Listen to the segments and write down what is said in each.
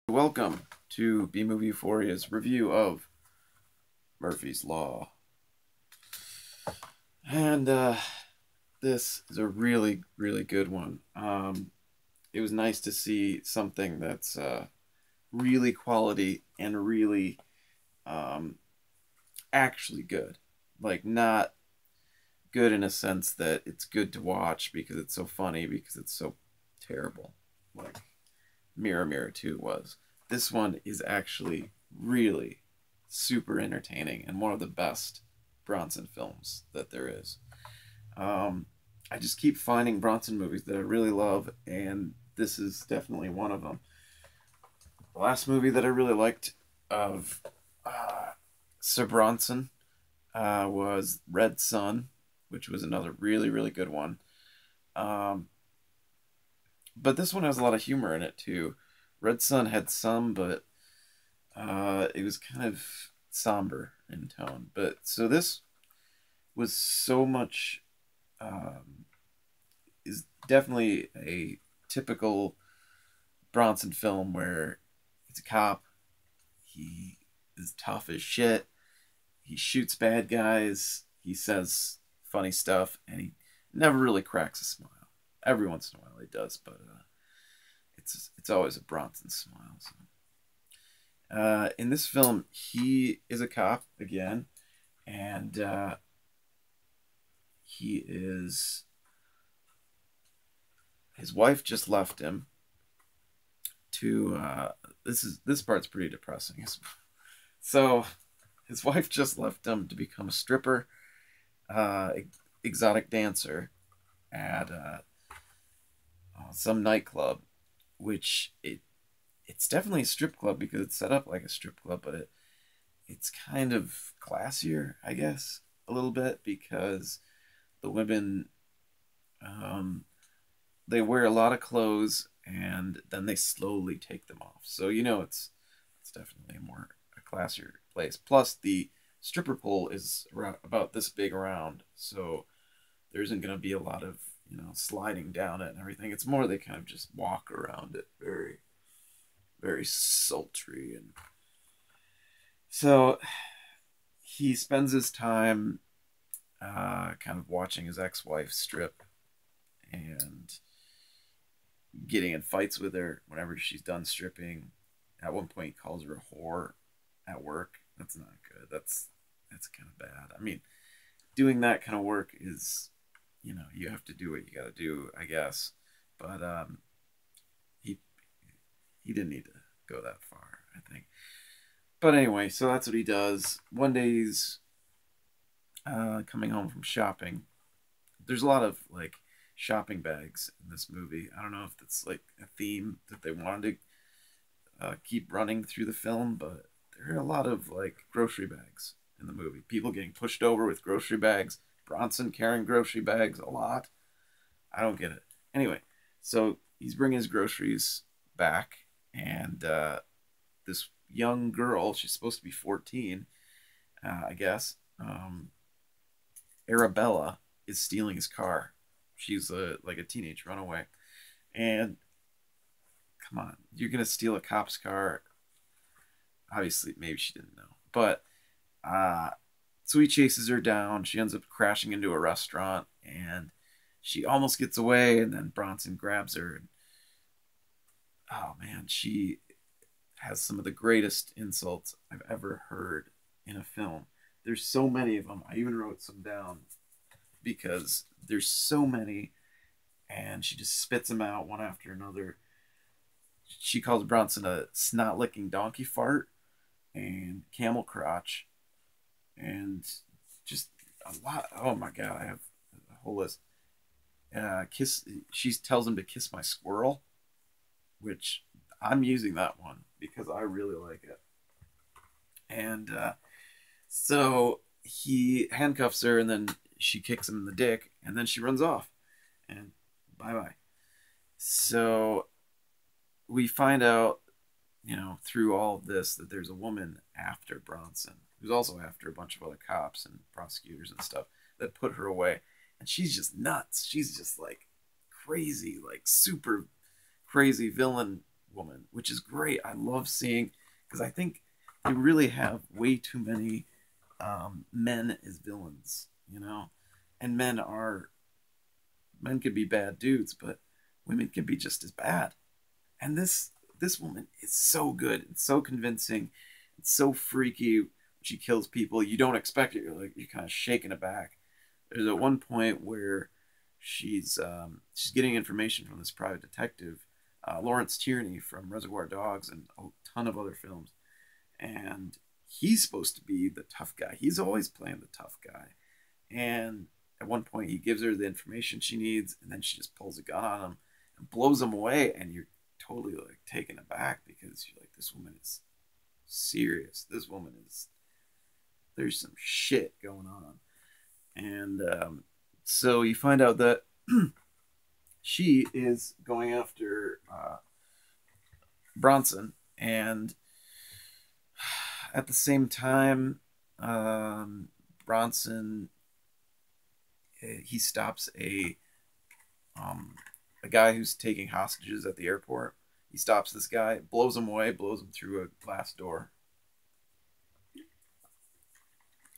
Welcome to B-Movie Euphoria's review of Murphy's Law. And this is a really, really good one. It was nice to see something that's really quality and really actually good. Like, not good in a sense that it's good to watch because it's so funny, because it's so terrible. Like Mirror Mirror 2 was. This one is actually really super entertaining and one of the best Bronson films that there is. I just keep finding Bronson movies that I really love, and this is definitely one of them. The last movie that I really liked of Sir Bronson was Red Sun, which was another really, really good one. But this one has a lot of humor in it too. Red Sun had some, but it was kind of somber in tone. But so this was so much is definitely a typical Bronson film where he's a cop. He is tough as shit. He shoots bad guys. He says funny stuff, and he never really cracks a smile. Every once in a while he does, but it's always a Bronson smile. So. In this film, he is a cop again, and he is. His wife just left him. To this part's pretty depressing. So, his wife just left him to become a stripper, exotic dancer at some nightclub, which it's definitely a strip club because it's set up like a strip club, but it's kind of classier, I guess, a little bit, because the women they wear a lot of clothes and then they slowly take them off. So it's definitely a classier place. Plus the stripper pole is about this big around, so there isn't going to be a lot of sliding down it and everything. It's more they kind of just walk around it, very, very sultry. And so he spends his time kind of watching his ex-wife strip and getting in fights with her whenever she's done stripping. At one point, he calls her a whore at work. That's not good. That's kind of bad. I mean, doing that kind of work is, you have to do what you got to do, I guess. But he didn't need to go that far, I think. But anyway, so that's what he does. One day he's coming home from shopping. There's a lot of like shopping bags in this movie. I don't know if that's like a theme that they wanted to keep running through the film, but there are a lot of like grocery bags in the movie. People getting pushed over with grocery bags. Bronson carrying grocery bags a lot. I don't get it. Anyway, so he's bringing his groceries back, and this young girl, she's supposed to be 14, I guess, Arabella, is stealing his car. She's like a teenage runaway. And come on, you're going to steal a cop's car? Obviously, maybe she didn't know. But so he chases her down. She ends up crashing into a restaurant, and she almost gets away, and then Bronson grabs her. And, oh, man, she has some of the greatest insults I've ever heard in a film. There's so many of them. I even wrote some down because there's so many, and she just spits them out one after another. She calls Bronson a snot-licking donkey fart and camel crotch, and just a lot. Oh my god, I have a whole list. She tells him to kiss my squirrel, which I'm using that one because I really like it. And so he handcuffs her, and then she kicks him in the dick, and then she runs off, and bye bye. So we find out, through all of this, that there's a woman after Bronson who's also after a bunch of other cops and prosecutors and stuff that put her away, and she's just nuts. She's just like crazy, like super crazy villain woman, which is great. I love seeing, because I think they really have way too many men as villains, you know, and men could be bad dudes, but women can be just as bad. And this woman is so good. It's so convincing. It's so freaky. She kills people. You don't expect it. You're kind of shaken aback. There's at one point where she's getting information from this private detective, Lawrence Tierney from Reservoir Dogs and a ton of other films, and he's supposed to be the tough guy. He's always playing the tough guy, and at one point he gives her the information she needs, and then she just pulls a gun on him and blows him away, and you're totally like taken aback because you're like, this woman is serious. This woman is, there's some shit going on. And so you find out that she is going after Bronson, and at the same time, Bronson, he stops a guy who's taking hostages at the airport. He stops this guy, blows him away, blows him through a glass door,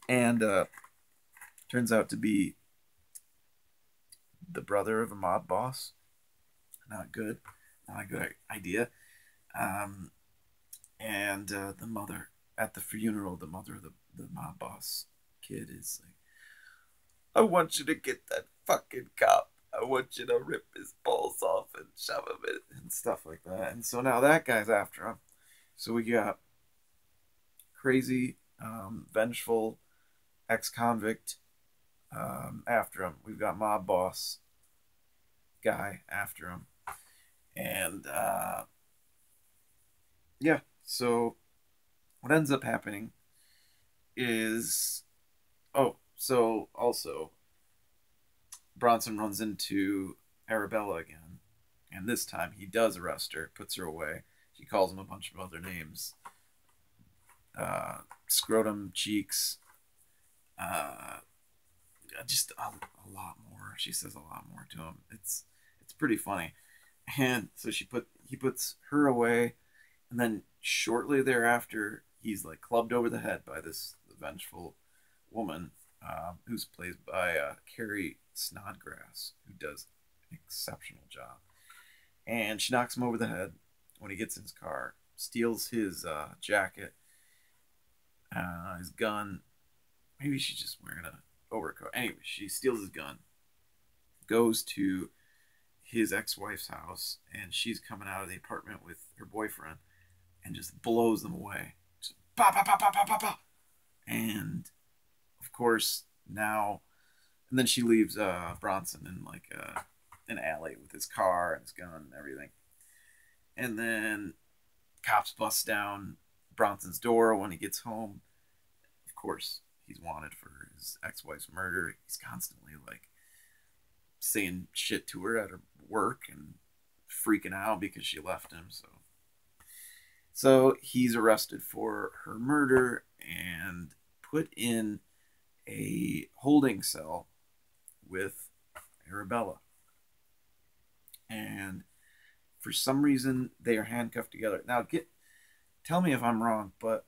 and turns out to be the brother of a mob boss. Not good. Not a good idea. And the mother at the funeral, the mother of the mob boss kid is like, I want you to get that fucking cop. I want you to rip his balls off and shove him in and stuff like that. And so now that guy's after him. So we got crazy, vengeful ex-convict after him. We've got mob boss guy after him. And yeah, so what ends up happening is, so also Bronson runs into Arabella again, and this time he does arrest her, puts her away. She calls him a bunch of other names, scrotum, cheeks, just a lot more. She says a lot more to him. It's pretty funny. And so he puts her away, and then shortly thereafter, he's like clubbed over the head by this vengeful woman, who's played by Carrie Snodgrass, who does an exceptional job. And she knocks him over the head when he gets in his car, steals his jacket, his gun. Maybe she's just wearing an overcoat. Anyway, she steals his gun, goes to his ex-wife's house, and she's coming out of the apartment with her boyfriend, and just blows them away. Just bah, bah, bah, bah, bah, bah, bah. And of course now, and then she leaves Bronson in like an alley with his car and his gun and everything. And then cops bust down Bronson's door when he gets home. Of course, he's wanted for his ex-wife's murder. He's constantly like saying shit to her at her work and freaking out because she left him. So he's arrested for her murder and put in a holding cell with Arabella. And for some reason, they are handcuffed together. Now, tell me if I'm wrong, but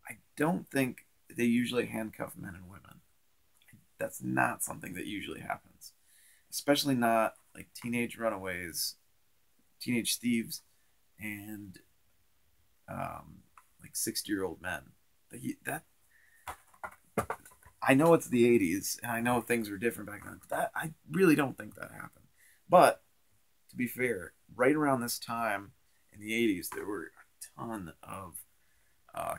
I don't think they usually handcuff men and women. That's not something that usually happens, especially not like teenage runaways, teenage thieves, and like 60-year-old men. That I know it's the 80s, and I know things were different back then, but I really don't think that happened. But to be fair, right around this time in the 80s, there were a ton of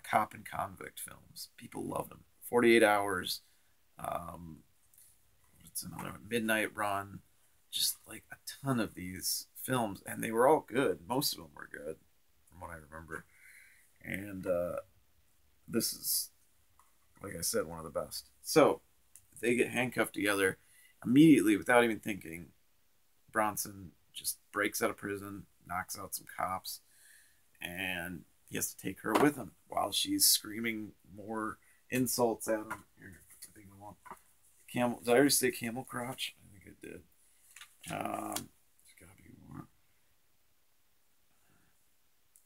cop and convict films. People love them. 48 Hours, what's another one? Midnight Run, just like a ton of these films, and they were all good. Most of them were good, from what I remember. And this is, like I said, one of the best. So they get handcuffed together immediately without even thinking. Bronson just breaks out of prison, knocks out some cops, and he has to take her with him while she's screaming more insults at him. Here, I think I want camel. Did I already say camel crotch? I think I did. There's gotta be more.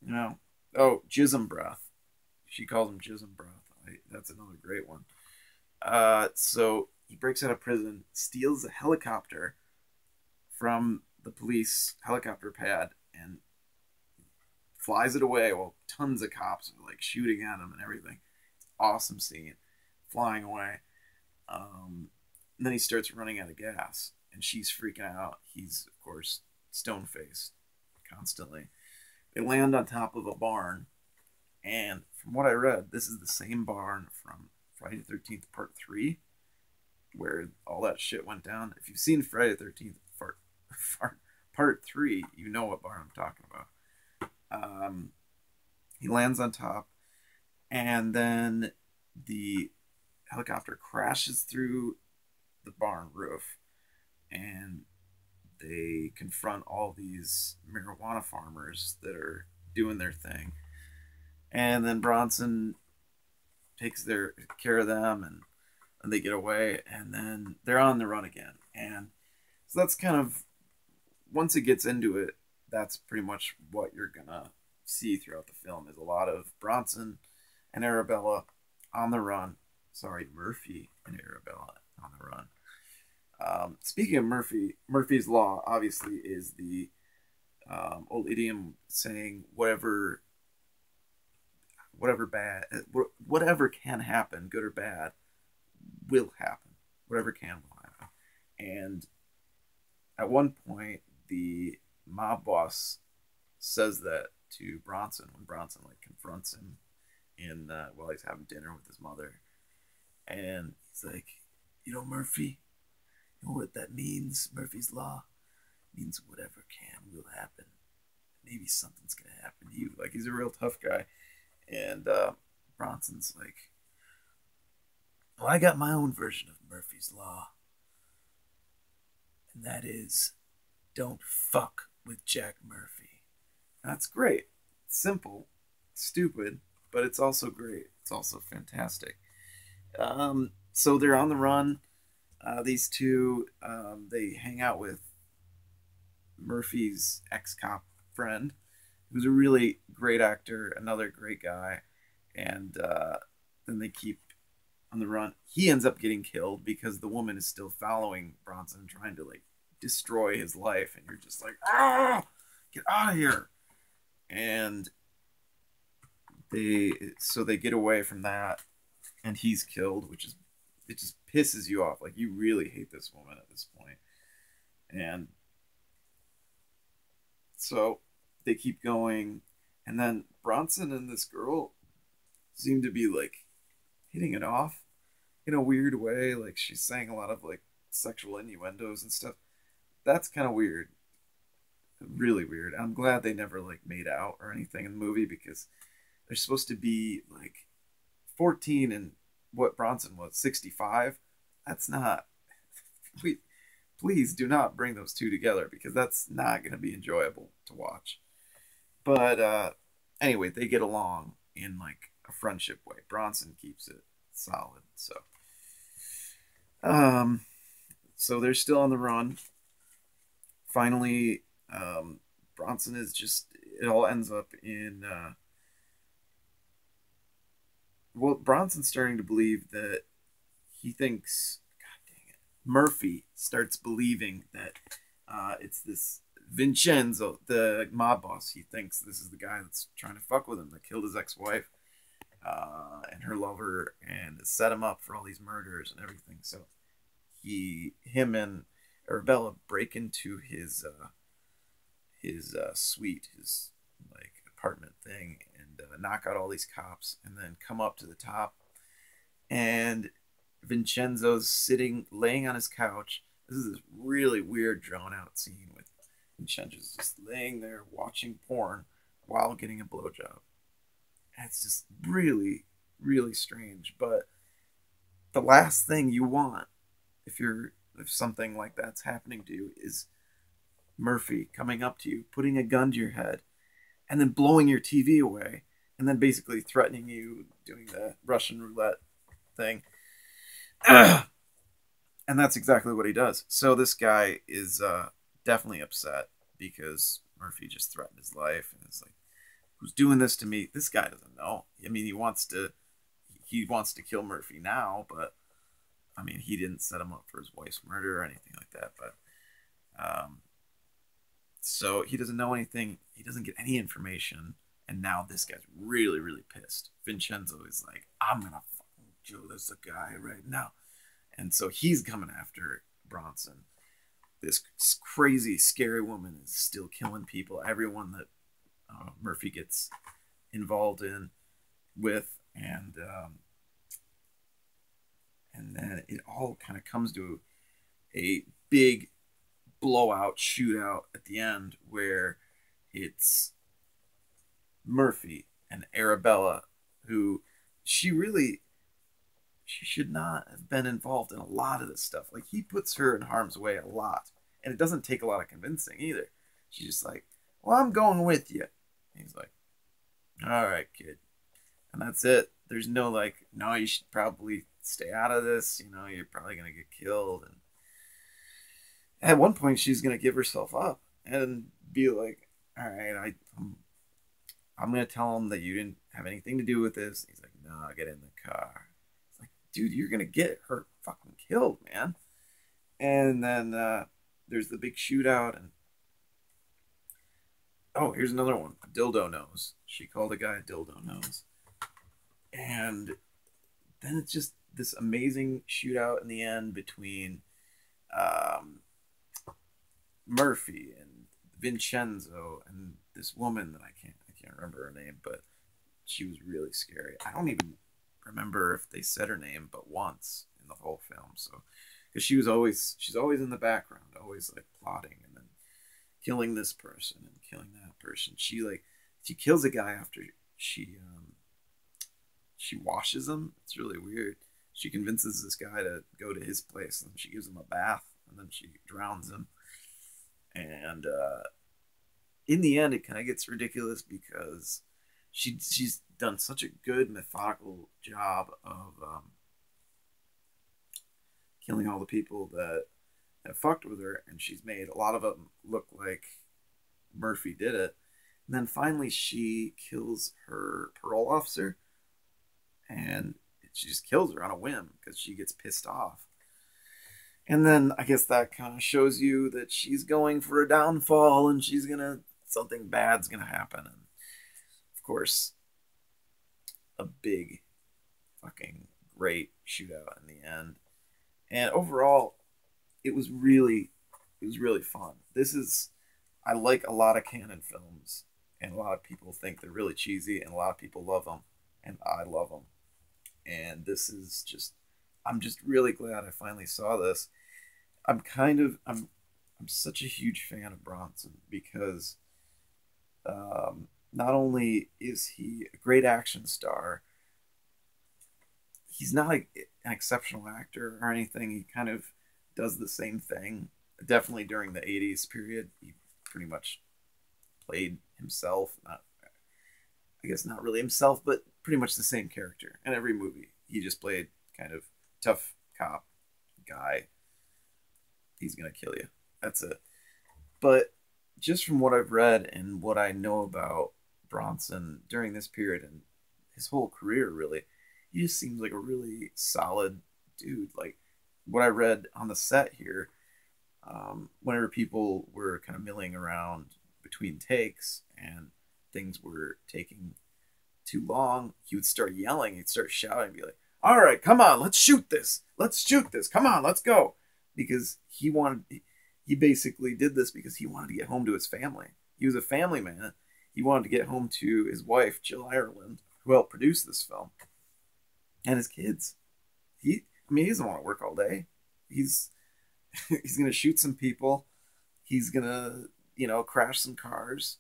You know, oh, jism breath. She calls him jism breath. That's another great one. So he breaks out of prison, steals a helicopter from the police helicopter pad, and flies it away while tons of cops are like shooting at him and everything. Awesome scene, flying away. And then he starts running out of gas, and she's freaking out. He's, of course, stone faced constantly. They land on top of a barn, and from what I read, this is the same barn from Friday the 13th Part 3, where all that shit went down. If you've seen Friday the 13th Part 3, you know what barn I'm talking about. He lands on top, and then the helicopter crashes through the barn roof, and they confront all these marijuana farmers that are doing their thing. And then Bronson takes their care of them, and they get away, and then they're on the run again. And so that's kind of, once it gets into it, that's pretty much what you're gonna see throughout the film, is a lot of Bronson and Arabella on the run. Sorry, Murphy and Arabella on the run. Speaking of Murphy's Law obviously is the old idiom saying whatever can happen, good or bad, will happen. Whatever can will happen. And at one point, the mob boss says that to Bronson when Bronson like confronts him in while he's having dinner with his mother, and he's like, you know, Murphy, you know what that means? Murphy's Law means whatever can will happen. Maybe something's gonna happen to you. Like, he's a real tough guy. And Bronson's like, well, I got my own version of Murphy's Law, and that is, don't fuck with Jack Murphy. That's great. It's simple, stupid, but it's also great. It's also fantastic. So they're on the run. These two, they hang out with Murphy's ex-cop friend, who's a really great actor, another great guy. And then they keep on the run. He ends up getting killed because the woman is still following Bronson, trying to like destroy his life. And you're just like, ah, get out of here. And they get away from that, and he's killed, which is, it just pisses you off. Like, you really hate this woman at this point. And so they keep going, and then Bronson and this girl seem to be like hitting it off in a weird way. Like, she's saying a lot of like sexual innuendos and stuff. That's kind of weird. Really weird. I'm glad they never like made out or anything in the movie, because they're supposed to be like 14 and what Bronson was, 65. That's not, please do not bring those two together, because that's not going to be enjoyable to watch. But anyway, they get along in like a friendship way. Bronson keeps it solid. So they're still on the run. Finally, Bronson is just, it all ends up in well, Bronson's starting to believe that he thinks, God dang it, Murphy starts believing that it's this Vincenzo, the mob boss. He thinks this is the guy that's trying to fuck with him, that killed his ex-wife and her lover, and set him up for all these murders and everything. So him and Arabella break into his suite, his like apartment thing, and knock out all these cops, and then come up to the top, and Vincenzo's laying on his couch. This is this really weird, drawn out scene with Vincenzo's just laying there watching porn while getting a blowjob. And it's just really, really strange. But the last thing you want, if something like that's happening to you, is Murphy coming up to you, putting a gun to your head, and then blowing your TV away, and then basically threatening you, doing the Russian roulette thing. And that's exactly what he does. So this guy is definitely upset, because Murphy just threatened his life, and it's like, who's doing this to me? This guy doesn't know. I mean, he wants to kill Murphy now, but I mean, he didn't set him up for his wife's murder or anything like that. But so he doesn't know anything. He doesn't get any information. And now this guy's really, really pissed. Vincenzo is like, I'm gonna fucking kill this guy right now. And so he's coming after Bronson. This crazy, scary woman is still killing people. Everyone that Murphy gets involved in with, and then it all kind of comes to a big blowout shootout at the end where it's Murphy and Arabella, who she should not have been involved in a lot of this stuff. Like, he puts her in harm's way a lot, and it doesn't take a lot of convincing either. She's just like, well, I'm going with you. And he's like, all right, kid. And that's it. There's no like, no, you should probably stay out of this. You know, you're probably going to get killed. And at one point, she's going to give herself up and be like, all right, I'm going to tell him that you didn't have anything to do with this. And he's like, no, get in the car. It's like, dude, you're going to get her fucking killed, man. And then there's the big shootout. And oh, here's another one. Dildo nose. She called a guy a dildo nose. And then it's just this amazing shootout in the end between Murphy and Vincenzo and this woman that I can't remember her name, but she was really scary. I don't even remember if they said her name but once in the whole film. So because she's always in the background, always like plotting and then killing this person and killing that person. She kills a guy after she washes him. It's really weird. She convinces this guy to go to his place and she gives him a bath and then she drowns him. And in the end, it kind of gets ridiculous because she's done such a good methodical job of killing all the people that fucked with her, and she's made a lot of them look like Murphy did it. And then finally, she kills her parole officer, and she just kills her on a whim because she gets pissed off. And then I guess that kind of shows you that she's going for a downfall and something bad's gonna happen. And of course, a big fucking great shootout in the end. And overall, it was really fun. I like a lot of canon films, and a lot of people think they're really cheesy, and a lot of people love them, and I love them. And I'm just really glad I finally saw this. I'm such a huge fan of Bronson because not only is he a great action star, he's not an exceptional actor or anything. He kind of does the same thing. Definitely during the 80s period, he pretty much played himself. I guess not really himself, but pretty much the same character in every movie. He just played kind of tough cop guy. He's gonna kill you. That's it. But just from what I've read and what I know about Bronson during this period and his whole career, really, he just seems like a really solid dude. Like what I read on the set here, whenever people were kind of milling around between takes and things were taking too long, he would start yelling, he'd start shouting, and be like, all right, come on, let's shoot this, come on, let's go. Because he basically did this because he wanted to get home to his family. He was a family man. He wanted to get home to his wife, Jill Ireland, who helped produce this film, and his kids. He doesn't want to work all day. He's gonna shoot some people. He's gonna, crash some cars,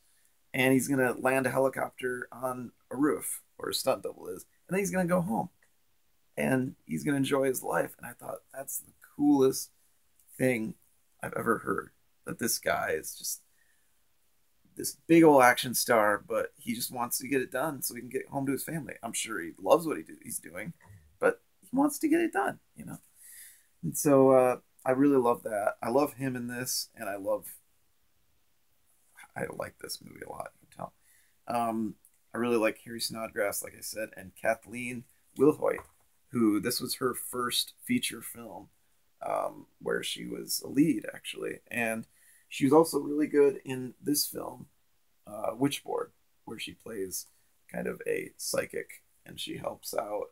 and he's gonna land a helicopter on a roof, or a stunt double is, and then he's gonna go home, and he's gonna enjoy his life. And I thought that's the coolest thing I've ever heard. That this guy is just this big old action star, but he just wants to get it done so he can get home to his family. I'm sure he loves what he's doing, but he wants to get it done, And so I really love that. I love him in this, and I like this movie a lot. You can tell. I really like Harry Snodgrass, like I said, and Kathleen Wilhoit, who this was her first feature film, where she was a lead actually, and she was also really good in this film, Witchboard, where she plays kind of a psychic and she helps out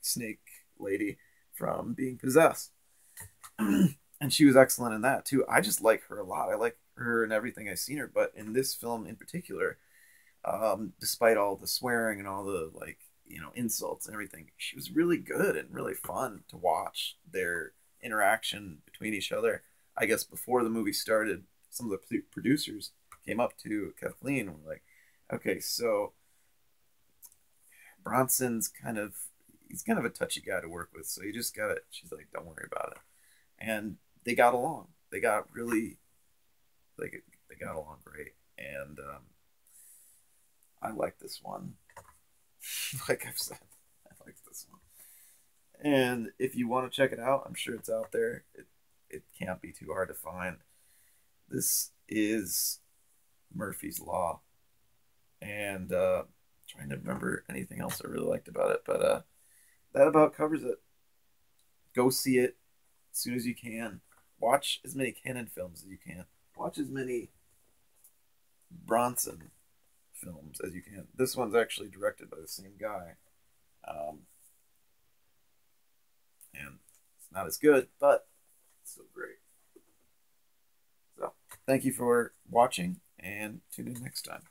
Snake Lady from being possessed. And she was excellent in that too. I just like her a lot. I like her in everything I've seen her, but in this film in particular, despite all the swearing and all the like insults and everything, she was really good and really fun to watch their interaction between each other. I guess before the movie started, some of the producers came up to Kathleen and were like, "Okay, so Bronson's he's kind of a touchy guy to work with, so you just gotta." She's like, "Don't worry about it," and they got along. They got really they got along great, and I like this one. Like I've said, I like this one. And if you want to check it out, I'm sure it's out there. It can't be too hard to find. This is Murphy's Law, and trying to remember anything else I really liked about it, but that about covers it. Go see it as soon as you can. Watch as many Cannon films as you can. Watch as many Bronson films as you can. This one's actually directed by the same guy, and it's not as good, but it's still great. So, thank you for watching, and tune in next time.